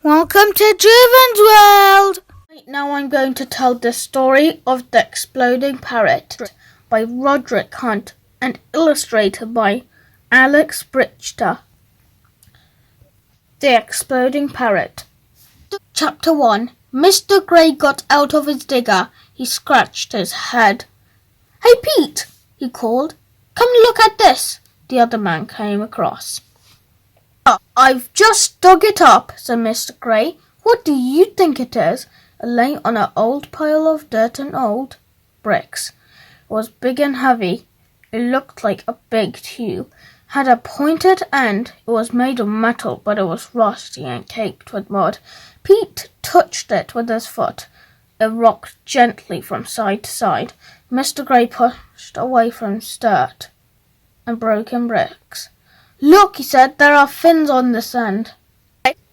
Welcome to Dhruvan World! Right now I'm going to tell the story of The Exploding Parrot by Roderick Hunt and illustrated by Alex Brichter. The Exploding Parrot. Chapter 1. Mr. Gray got out of his digger. He scratched his head. "Hey Pete," he called. "Come look at this." The other man came across. "I've just dug it up," said Mr. Gray. "What do you think it is?" It lay on an old pile of dirt and old bricks. It was big and heavy. It looked like a big tube. Had a pointed end. It was made of metal, but it was rusty and caked with mud. Pete touched it with his foot. It rocked gently from side to side. Mr. Gray pushed away from dirt and broken bricks. "Look," he said, "there are fins on this end."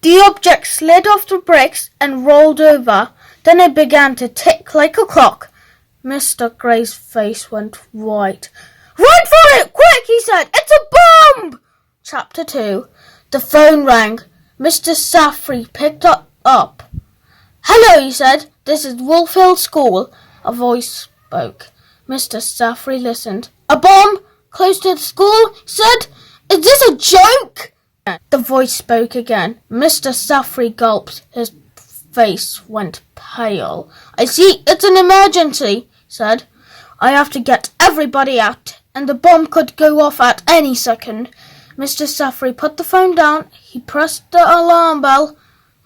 The object slid off the bricks and rolled over. Then it began to tick like a clock. Mr. Gray's face went white. "Run for it, quick," he said. "It's a bomb!" Chapter 2. The phone rang. Mr. Saffrey picked it up. "Hello," he said. "This is Wolf Hill School." A voice spoke. Mr. Saffrey listened. "A bomb? Close to the school?" he said. "Is this a joke?" The voice spoke again. Mr. Saffrey gulped. His face went pale. "I see, it's an emergency," he said. "I have to get everybody out, and the bomb could go off at any second." Mr. Saffrey put the phone down. He pressed the alarm bell.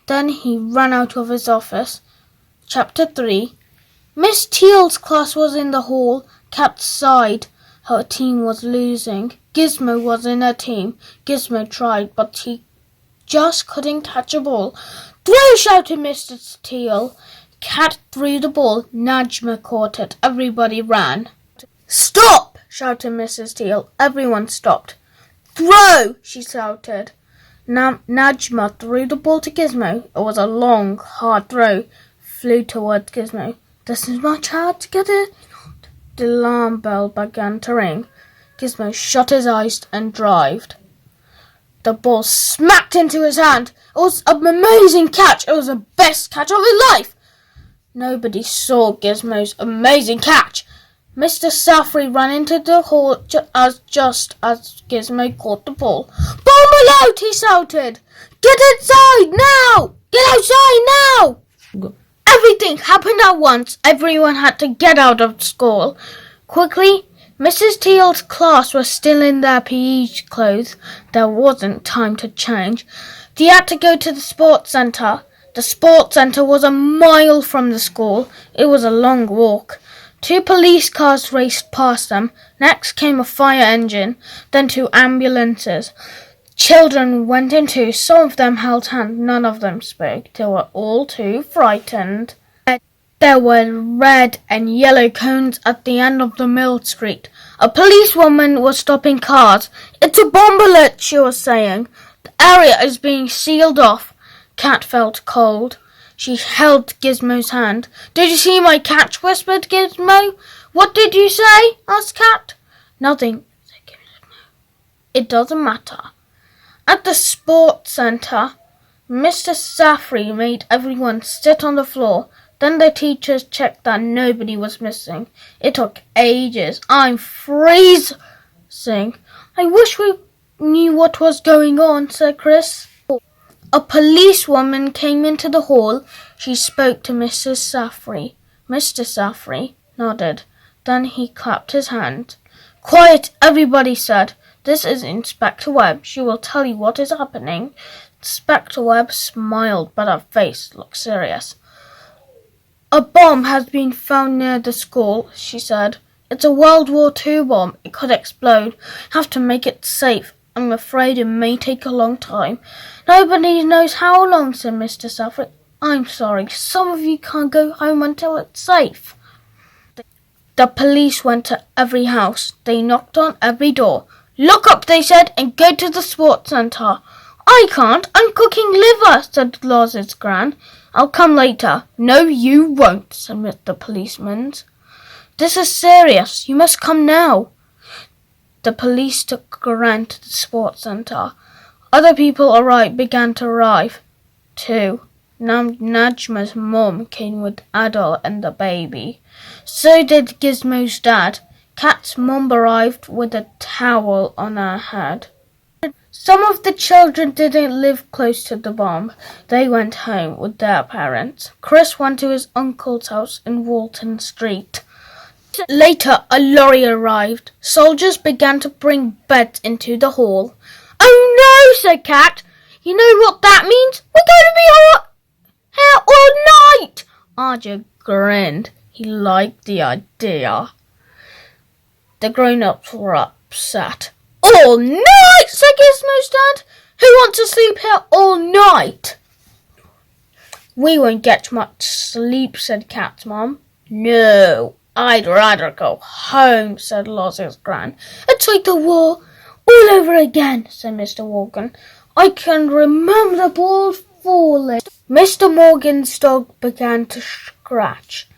Then he ran out of his office. Chapter 3. Miss Teal's class was in the hall. Kat sighed. Her team was losing. Gizmo was in her team. Gizmo tried, but he just couldn't catch a ball. "Throw!" shouted Mr. Teal. Kat threw the ball. Najma caught it. Everybody ran. "Stop!" shouted Mrs. Teal. Everyone stopped. "Throw!" she shouted. Najma threw the ball to Gizmo. It was a long, hard throw. Flew towards Gizmo. "This is much hard to get it." The alarm bell began to ring. Gizmo shut his eyes and dived. The ball smacked into his hand. It was an amazing catch. It was the best catch of his life. Nobody saw Gizmo's amazing catch. Mr. Saffrey ran into the hall just as Gizmo caught the ball. "Bomb alert!" he shouted. "Get inside now! Get outside now!" Everything happened at once. Everyone had to get out of school. Quickly, Mrs. Teal's class was still in their PE clothes. There wasn't time to change. They had to go to the sports centre. The sports centre was a mile from the school. It was a long walk. 2 police cars raced past them. Next came a fire engine, then 2 ambulances. Children went in too. Some of them held hands. None of them spoke. They were all too frightened. There were red and yellow cones at the end of the mill street. A policewoman was stopping cars. "It's a bomb alert," she was saying. "The area is being sealed off." Kat felt cold. She held Gizmo's hand. "Did you see my catch?" whispered Gizmo. "What did you say?" asked Kat. "Nothing," said Gizmo. "It doesn't matter." At the sports centre, Mr. Saffrey made everyone sit on the floor. Then the teachers checked that nobody was missing. It took ages. "I'm freezing." "I wish we knew what was going on," said Chris. A policewoman came into the hall. She spoke to Mrs. Saffrey. Mr. Saffrey nodded. Then he clapped his hand. "Quiet, everybody," said. "This is Inspector Webb. She will tell you what is happening." Inspector Webb smiled, but her face looked serious. "A bomb has been found near the school," she said. "It's a World War II bomb. It could explode. Have to make it safe. I'm afraid it may take a long time." "Nobody knows how long," said Mr. Saffrey. "I'm sorry. Some of you can't go home until it's safe." The police went to every house. They knocked on every door. "Look up," they said, "and go to the sports centre." "I can't. I'm cooking liver," said Loz's gran. "I'll come later." "No, you won't," said the policeman. "This is serious. You must come now." The police took Gran to the sports centre. Other people began to arrive. too. Najma's mum came with Adol and the baby. So did Gizmo's dad. Kat's mum arrived with a towel on her head. Some of the children didn't live close to the bomb. They went home with their parents. Chris went to his uncle's house in Walton Street. Later, a lorry arrived. Soldiers began to bring beds into the hall. "Oh no," said Kat. "You know what that means? We're going to be here all night." Arja grinned. He liked the idea. The grown-ups were upset. "All night," said Gizmo's dad. "Who wants to sleep here all night?" "We won't get much sleep," said Kat's mum. "No, I'd rather go home," said Lozzie's gran. "It's like the war all over again," said Mr. Morgan. "I can remember the balls falling." Mr. Morgan's dog began to scratch.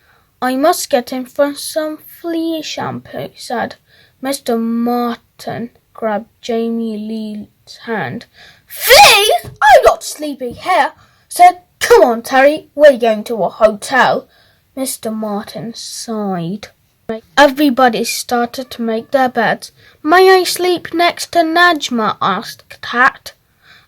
"I must get him for some flea shampoo," said. Mr. Martin grabbed Jamie Lee's hand. "Fleas? I'm not sleeping here," said. "Come on, Terry, we're going to a hotel." Mr. Martin sighed. Everybody started to make their beds. "May I sleep next to Najma?" asked Kat.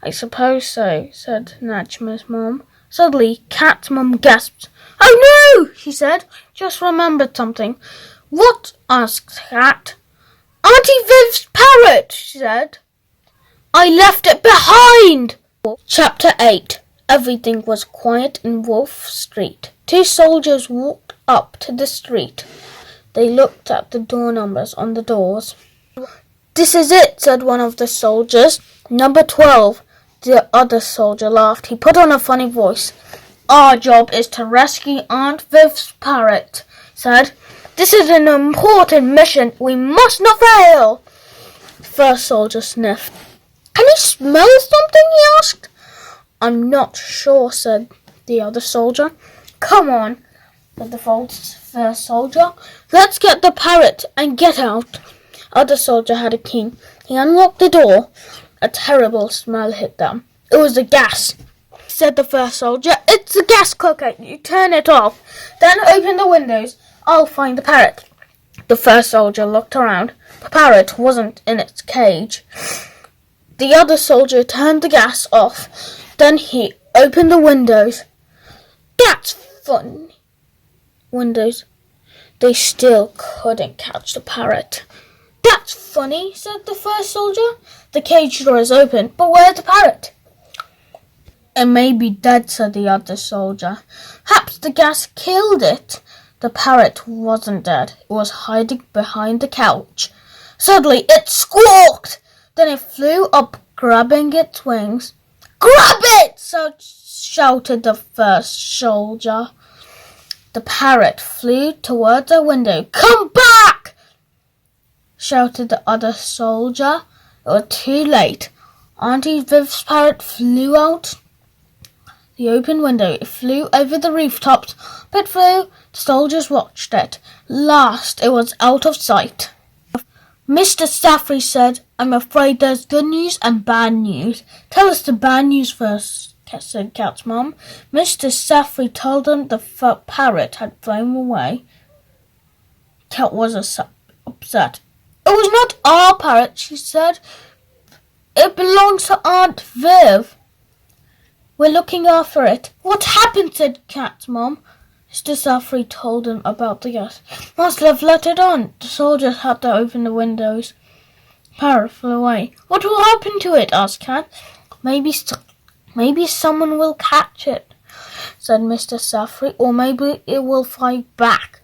"I suppose so," said Najma's mum. Suddenly, Kat's mum gasped. "Oh no!" she said. "Just remembered something." "What?" asked Kat. "Auntie Viv's parrot," she said. "I left it behind." Chapter 8. Everything was quiet in Wolf Street. Two soldiers walked up to the street. They looked at the door numbers on the doors. "This is it," said one of the soldiers. "Number 12. The other soldier laughed. He put on a funny voice. "Our job is to rescue Aunt Viv's parrot," said. "This is an important mission. We must not fail." The first soldier sniffed. "Can you smell something?" he asked. "I'm not sure," said the other soldier. "Come on," said the first soldier. "Let's get the parrot and get out." Other soldier had a key. He unlocked the door. A terrible smell hit them. "It was the gas," said the first soldier. "It's the gas cooker. You turn it off. Then open the windows. I'll find the parrot." The first soldier looked around. The parrot wasn't in its cage. The other soldier turned the gas off. Then he opened the windows. "That's funny." Windows. They still couldn't catch the parrot. "That's funny," said the first soldier. "The cage door is open, but where's the parrot?" "It may be dead," said the other soldier. "Perhaps the gas killed it." The parrot wasn't dead. It was hiding behind the couch. Suddenly it squawked. Then it flew up, grabbing its wings. "Grab it!" shouted the first soldier. The parrot flew towards a window. "Come back!" shouted the other soldier. It was too late. Auntie Viv's parrot flew out the open window. It flew over the rooftops, but it flew. The soldiers watched it. Last, it was out of sight. Mr. Saffrey said, "I'm afraid there's good news and bad news." "Tell us the bad news first," said Kat's mum. Mr. Saffrey told them the parrot had flown away. Kat was upset. "It was not our parrot," she said. "It belongs to Aunt Viv. We're looking after it." "What happened?" said Kat's mum. Mr. Saffrey told them about the gas. "Must have let it on." The soldiers had to open the windows. Parrot flew away. "What will happen to it?" asked Kat. Maybe someone will catch it," said Mr. Saffrey, "or maybe it will fight back."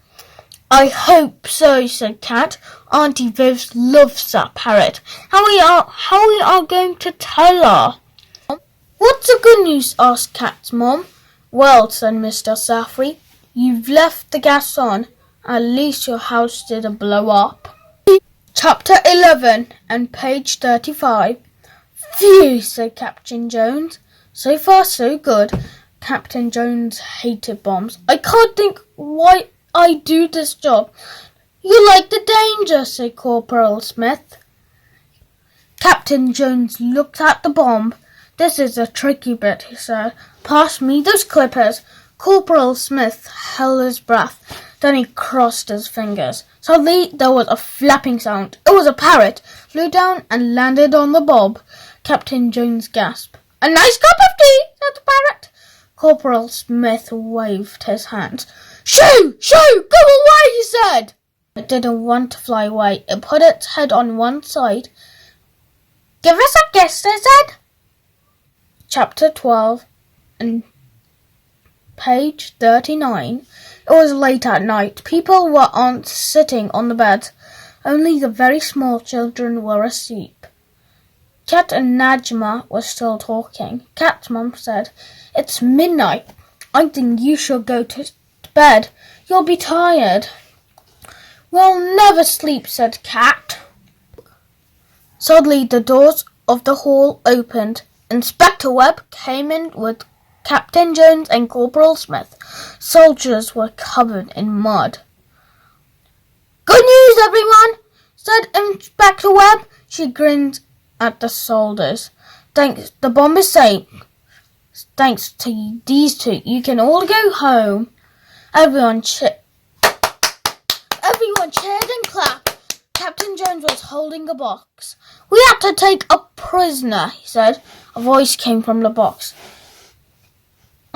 "I hope so," said Kat. "Auntie Viv loves that parrot. How we are going to tell her?" "What's the good news?" asked Kat's mum. "Well," said Mr. Saffrey, "you've left the gas on. At least your house didn't blow up." Chapter 11 and page 35. "Phew," said Captain Jones. "So far so good." Captain Jones hated bombs. "I can't think why I do this job." "You like the danger," said Corporal Smith. Captain Jones looked at the bomb. This is a tricky bit, he said. Pass me those clippers. Corporal Smith held his breath. Then he crossed his fingers. Suddenly there was a flapping sound. It was a parrot. Flew down and landed on the bob. Captain Jones gasped. A nice cup of tea, said the parrot. Corporal Smith waved his hands. Shoo! Shoo! Go away, he said. It didn't want to fly away. It put its head on one side. Give us a kiss, it said. Chapter 12 and page 39. It was late at night. People were sitting on the beds. Only the very small children were asleep. Kat and Najma were still talking. Kat's mum said, It's midnight. I think you should go to bed. You'll be tired. We'll never sleep, said Kat. Suddenly the doors of the hall opened. Inspector Webb came in with Captain Jones and Corporal Smith. Soldiers were covered in mud. Good news, everyone, said Inspector Webb. She grinned at the soldiers. Thanks, the bomb is safe. Thanks to these two, you can all go home. Everyone cheered and clapped. Captain Jones was holding a box. We have to take a prisoner, he said. A voice came from the box.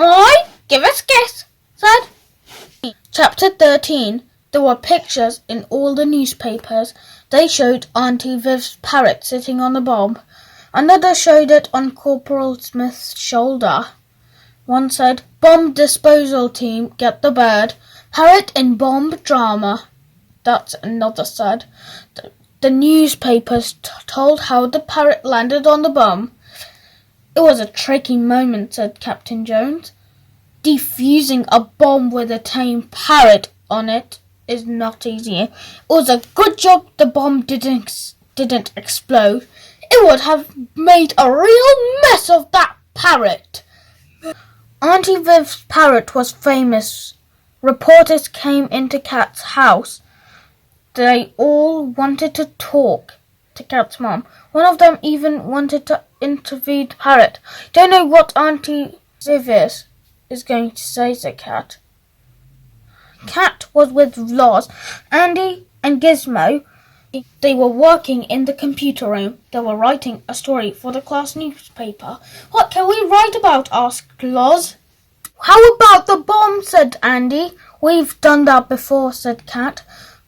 Oi, give us a kiss, said. Chapter 13. There were pictures in all the newspapers. They showed Auntie Viv's parrot sitting on the bomb. Another showed it on Corporal Smith's shoulder. One said, Bomb disposal team, get the bird. Parrot in bomb drama. That's another said. The newspapers told how the parrot landed on the bomb. It was a tricky moment, said Captain Jones. Defusing a bomb with a tame parrot on it is not easy. It was a good job the bomb didn't explode. It would have made a real mess of that parrot. Auntie Viv's parrot was famous. Reporters came into Kat's house. They all wanted to talk to Kat's mom. One of them even wanted to interview the parrot. Don't know what Auntie Viv is going to say, said Kat. Kat was with Loz, Andy and Gizmo. They were working in the computer room. They were writing a story for the class newspaper. What can we write about? Asked Loz. How about the bomb? Said Andy. We've done that before, said Kat.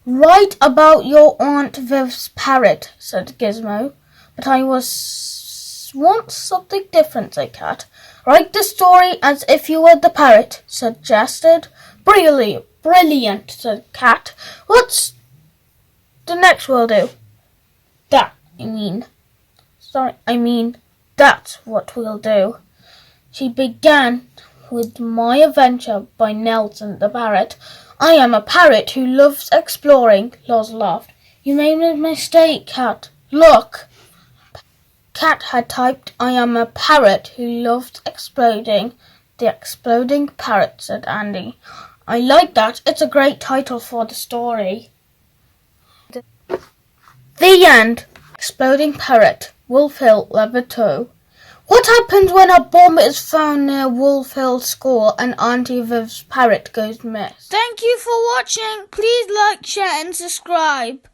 Write about your Aunt Viv's parrot, said Gizmo. But I want something different, said Kat. Write the story as if you were the parrot, said Jasted. Brilliant, said Kat. What's the next we'll do? That's what we'll do. She began with My Adventure by Nelson the Parrot. I am a parrot who loves exploring, Loz laughed. You made a mistake, Kat. Look. Kat had typed, I am a parrot who loves exploding. The Exploding Parrot, said Andy. I like that. It's a great title for the story. The end. Exploding Parrot, Wolf Hill, Level 2. What happens when a bomb is found near Wolf Hill School and Auntie Viv's parrot goes missing? Thank you for watching. Please like, share and subscribe.